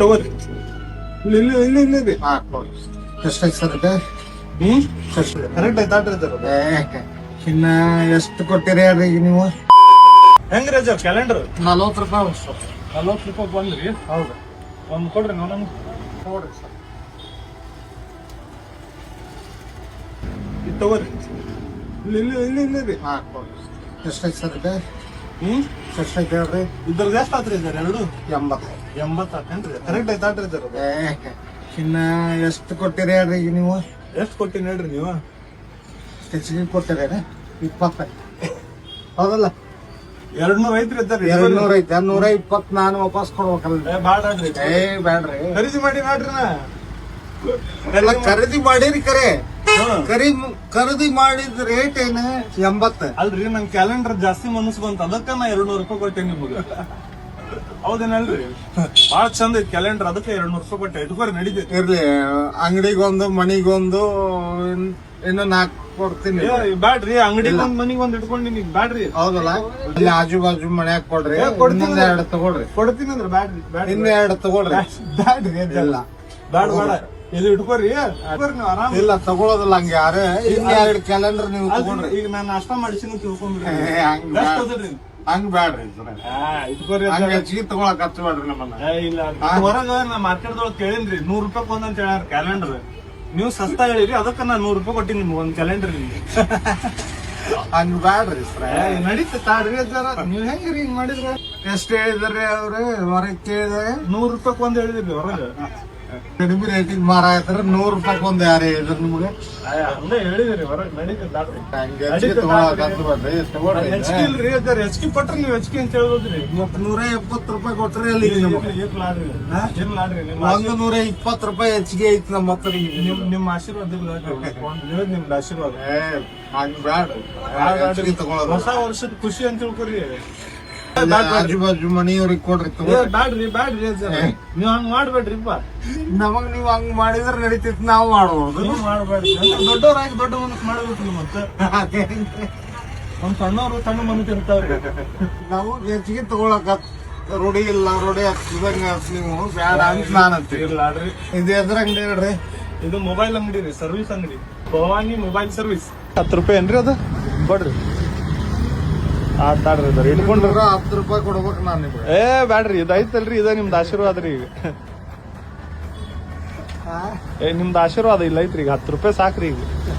ತಗೋರಿ ಇಲ್ಲಿ ಎಷ್ಟೈತೆ ಸರ್ ಇದು? ಕರೆಕ್ಟ್ ಆಯ್ತಾಡ್ರಿ ಸರ್ ಇನ್ನ ಎಷ್ಟು ಕೊಟ್ಟಿರಿ ಹೇಳ್ರಿ ಈಗ ನೀವು? ಹೆಂಗ್ರಿ ಸರ್ ಕ್ಯಾಲೆಂಡರ್ 40 ರೂಪಾಯಿ ಸರ್. 40 ರೂಪಾಯಿ ಬಂದ್ರಿ. ಹೌದು ಒಂದ್ ಕೊಡ್ರಿ ನೋಡೋಣ. ನೋಡ್ರಿ ಸರ್. ತಗೋರಿ ಇಲ್ಲಿ ಎಷ್ಟೈತೆ ಸರ್ ಇದು? ಎಷ್ಟೈತೆ ಹೇಳ್ರಿ? ಇದ್ರದ್ದು ಎಷ್ಟು ಆತ್ರಿ ಸರ್? 80. 80 ಆತೇನ್ರಿ? ಕರೆಕ್ಟ್ ಆಯ್ತಾಡ್ರಿ ಸರ್ ಇನ್ನ ಎಷ್ಟು ಕೊಟ್ಟಿರಿ ಹೇಳ್ರಿ ಈಗ ನೀವು? ಎಷ್ಟು ಕೊಟ್ಟಿನಿ ಹೇಳ್ರಿ ನೀವು? ಹೆಚ್ಚಿಗೆ ಕೊಟ್ಟಿರೇನ? 20. ಹೌದಲ್ಲ? 200 ಐತ್ರಿ ಸರ್. 200 ಐತೆ. 120 ನಾನು ವಾಪಸ್ ಕೊಡ್ಬೇಕಲ್ಲ. ಬಾಡ್ರಿ ಬ್ಯಾಡ್ರಿ. ಖರೀದಿ ಮಾಡಿ ನೋಡ್ರಿ ನಾ ಎಲ್ಲ ಖರೀದಿ ಮಾಡಿರಿ ಕರೆ. ಖರೀದಿ ಮಾಡಿದ ರೇಟ್ ಏನ? 80. ಅಲ್ರಿ ನನ್ ಕ್ಯಾಲೆಂಡರ್ ಜಾಸ್ತಿ ಮನಸ್ಸು ಬಂತ ಅದಕ್ಕ ನಾ 200 ರೂಪಾಯಿ ಕೊಟ್ಟೆ ನಿಮ್ಗೆ. ಹೌದೇನಲ್ರಿ? ಬಾಳ ಚಂದ ಐತಿ ಕ್ಯಾಲೆಂಡರ್, ಅದಕ್ಕೆ 200 ರೂಪಾಯಿ ಕೊಟ್ಟೆ. ಇಟ್ಕೋರಿ ನಡೀತೈತಿ. ಇರ್ಲಿ, ಅಂಗಡಿಗೊಂದು ಮನಿಗೊಂದು ಇನ್ನು 4 ಕೊಡ್ತೀನಿ. ಬ್ಯಾಡ್ರಿ, ಅಂಗಡಿಗೊಂದ್ ಮನಿಗೊಂದ್ ಇಟ್ಕೊಂಡಿನಿ. ಬ್ಯಾಡ್ರಿ. ಹೌದಲ್ಲ? ಇಲ್ಲಿ ಆಜು ಬಾಜು ಮನ್ಯಾಗ ಕೊಡ್ರಿ. ಇನ್ನೊಂದ್ 2 ತಗೊಳ್ರಿ. ಕೊಡ್ತೀನಿ ಅಂದ್ರೆ ಬ್ಯಾಡ್ರಿ. ಇನ್ನ 2 ತಗೊಳ್ರಿ. ಬ್ಯಾಡ್ರಿ ಇಲ್ಲ ಬ್ಯಾಡ ಬೇಡ, ಇದು ಇಟ್ಕೋರಿ. ನೀವು ಆರಾಮ್. ಇಲ್ಲ ತಗೊಳೋದಿಲ್ಲ ಹಂಗ ಯಾರು. ಇನ್ನ 2 ಕ್ಯಾಲೆಂಡರ್ ನೀವು ತಗೊಳ್ರಿ. ಈಗ ನಾನು ನಾಷ್ಟ ಮಾಡಿಸಿನ ತಿಳ್ಕೊಂಡ್ರಿ. ಹಂಗ ಬ್ಯಾಡ್ರಿ. ಇಟ್ಕೋರಿ. ಹಂಗ ಹೆಚ್ಚಿಗೆ ತಗೊಳಕ್ ಹಚ್ಚ ಬ್ಯಾಡ್ರಿ ನಮ್ಮನ್ನ. ಇಲ್ಲ ಹೊರಗ ನಾ ಮಾರ್ಕೆಟ್ದೊಳಗೆ ಕೇಳೇನ್ರಿ 100 ರೂಪಾಯಿ ಒಂದಂತ ಹೇಳ್ಯಾರ ಕ್ಯಾಲೆಂಡರ್. ನೀವು ಸಸ್ತಾ ಹೇಳಿರಿ, ಅದಕ್ಕ ನಾ 100 ರೂಪಾಯಿ ಕೊಟ್ಟಿನಿ ನಿಮ್ಗೆ ಒಂದ್ ಕ್ಯಾಲೆಂಡರ್. ನಿಮ್ಗೆ ಹಂಗ ಬ್ಯಾಡ್ರಿ ಸರ್. ನಡೀತ ತಾಡ್ರಿ ಜರ. ನೀವ್ ಹೆಂಗ್ರಿ ಹಿಂಗ್ ಮಾಡಿದ್ರ? ಎಷ್ಟ್ ಹೇಳಿದ್ರಿ ಅವ್ರು? ಹೊರಗೆ ಕೇಳಿದ್ರೆ 100 ರೂಪಾಯಿ ಒಂದ್ ಹೇಳಿದ್ರಿ ಹೊರಗ. ಕಡಿಮೆ ರೇಟಿಗೆ ಮಾರ ಆಯ್ತಾರ. 100 ರೂಪಾಯಿ ಒಂದ್ ಯಾರು ಹೇಳಿದ್ರು ನಿಮ್ಗೆ? ಹಂಗ ಹೇಳಿದ್ರಿ ಹೊರಗೆ. ನಡೀತದಾಡ್ರಿ. ಹೆಚ್ಚಿಗೆ ತಗೊಳಕ್ ಹಚ್ಚ ಬ್ಯಾಡ್ರಿ. ತಗೊಳ್ರಿ. ಹೆಚ್ಚಿಗೆ ಇಲ್ರಿ ಸರ್. ಹೆಚ್ಚಿಗೆ ಕೊಟ್ರಿ ನೀವು ಹೆಚ್ಚಿಗೆ ಅಂತ ಹೇಳ್ಬೋದ್ರಿ. 170 ರೂಪಾಯಿ ಕೊಟ್ರಿ ಅಲ್ಲಿ. ಇರ್ಲಾಡ್ರಿ ನಿಮ್ 120 ರೂಪಾಯಿ ಹೆಚ್ಚಿಗೆ ಐತಿ ನಮ್ಮ ಹತ್ರ. ನಿಮ್ ಆಶೀರ್ವಾದ ಇಲ್ಲ. ನಿಮ್ದು ಆಶೀರ್ವಾದ. ಹಂಗ ಬ್ಯಾಡ್ರಿ. ಹೆಚ್ಚಿಗೆ ತಗೊಳೋದು. ಹೊಸ ವರ್ಷದ ಖುಷಿ ಅಂತ ತಿಳ್ಕೊರಿ. ಆಜು ಬಾಜು ಮನಿಯವ್ರಿಗೆ ಕೊಡ್ರಿ. ಬ್ಯಾಡ್ರಿ ನೀವ್ ಹಂಗ್ ಮಾಡ್ಬೇಡ್ರಿಪ್ಪ. ನಮಗ್ ನೀವ್ ಹಂಗ್ ಮಾಡಿದ್ರ ನಡೀತಿತ್, ನಾವ್ ಮಾಡ್ಬೋದು. ನೀವ್ ಮಾಡ್ಬೇಡ್ರಿ. ದೊಡ್ಡವ್ರಾಗಿ ದೊಡ್ಡ ಮನಸ್ಸು ಮಾಡ್ಬೇಕು. ಮತ್ತೆ ಒಂದ್ ಸಣ್ಣವ್ರು ಸಣ್ಣ ಮನಸ್ಸು ಇರ್ತಾವ್ರಿ. ನಮಗ್ ಹೆಚ್ಚಿಗೆ ತಗೊಳಕ್ ರೂಢಿ ಇಲ್ಲ. ರೂಢಿ ಹಚ್ಚಿದಂಗ ನೀವು ಬ್ಯಾಡ ಅಂತ ನಾನ್ ಅಂತೀವಿ. ಇರ್ಲಾಡ್ರಿ. ಇದು ಎದ್ರ ಅಂಗಡಿ ಹೇಳ್ರಿ? ಇದು ಮೊಬೈಲ್ ಅಂಗಡಿ ರೀ, ಸರ್ವಿಸ್ ಅಂಗಡಿ. Bhavani mobile service. 10 ರೂಪಾಯಿ ಏನ್ರಿ ಅದು? ಕೊಡ್ರಿ. ಆತಾಡ್ರಿ ಸರ್. ಇಟ್ಕೊಂಡ್ರ 10 ರೂಪಾಯಿ ಕೊಡ್ಬೇಕು ನಾನು ನಿಮ್ಗೆ. ಬ್ಯಾಡ್ರಿ, ಇದು ಐತಲ್ರಿ, ಇದ ನಿಮ್ದು ಆಶೀರ್ವಾದ ರೀ. ಈಗ ನಿಮ್ದು ಆಶೀರ್ವಾದ ಇಲ್ಲ ಐತ್ರಿ. ಈಗ 10 ರೂಪಾಯಿ ಸಾಕ್ರಿ ಈಗ.